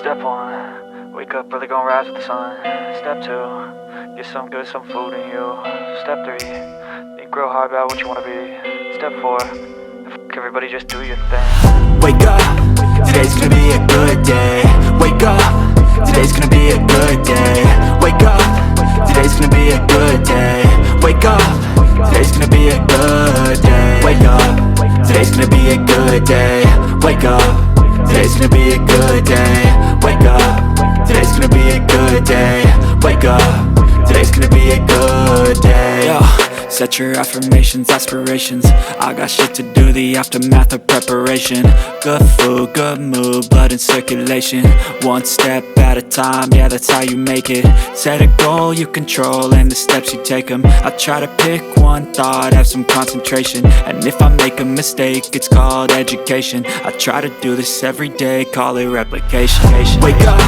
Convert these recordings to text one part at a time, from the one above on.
Step 1, wake up early, gonna rise with the sun. Step 2, get some good, some food in you. Step 3, think real hard about what you wanna be. Step 4, everybody just do your thing. Wake up, today's gonna be a good day. Wake up, today's gonna be a good day. Wake up, today's gonna be a good day. Wake up, today's gonna be a good day. Wake up, today's gonna be a good day. Wake up, today's gonna be a good day. Wake up, today's gonna be a good day. Wake up, today's gonna be a good day. Yo, set your affirmations, aspirations. I got shit to do, the aftermath of preparation. Good food, good mood, blood in circulation. One step at a time, yeah, that's how you make it. Set a goal you control and the steps you take them. I try to pick one thought, have some concentration. And if I make a mistake, it's called education. I try to do this every day, call it replication. Wake up,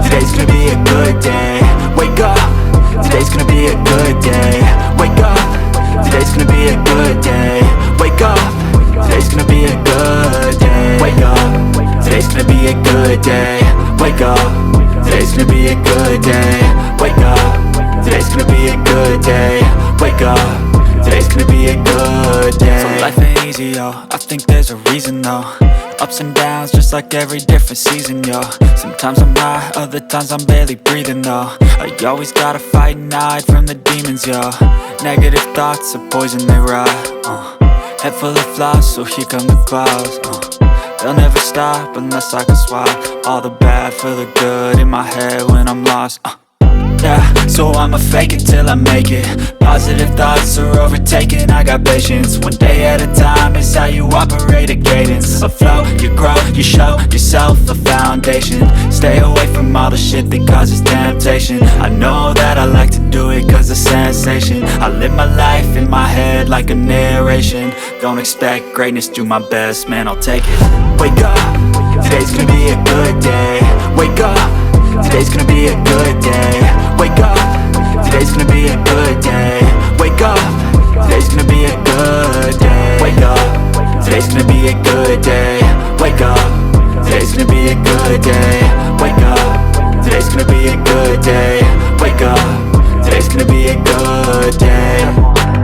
today's gonna be a good day. Wake up, today's gonna be a good day. Wake up, today's gonna be a good day. Wake up, today's gonna be a good day. Wake up, today's gonna be a good day. Wake up, today's gonna be a good day. Wake up, today's gonna be a good day. Wake up, today's gonna be a good day. So life ain't easy, yo, I think there's a reason though. Ups and downs, just like every different season, yo. Sometimes I'm high, other times I'm barely breathing, though. I always gotta fight and hide from the demons, yo. Negative thoughts are poison, they rot. Head full of flies, so here come the clouds. They'll never stop unless I can swap all the bad for the good in my head when I'm lost. Yeah, so I'ma fake it till I make it. Positive thoughts are overtaken, I got patience. One day at a time is how you operate a cadence. A flow, you grow, you show yourself a foundation. Stay away from all the shit that causes temptation. I know that I like to do it cause it's sensation. I live my life in my head like a narration. Don't expect greatness, do my best, man, I'll take it. Wake up, today's gonna be a good day. Wake up, today's gonna be a good day. Wake up, today's gonna be a good day. Wake up, today's gonna be a good day. Wake up, today's gonna be a good day. Wake up, today's gonna be a good day. Wake up, today's gonna be a good day.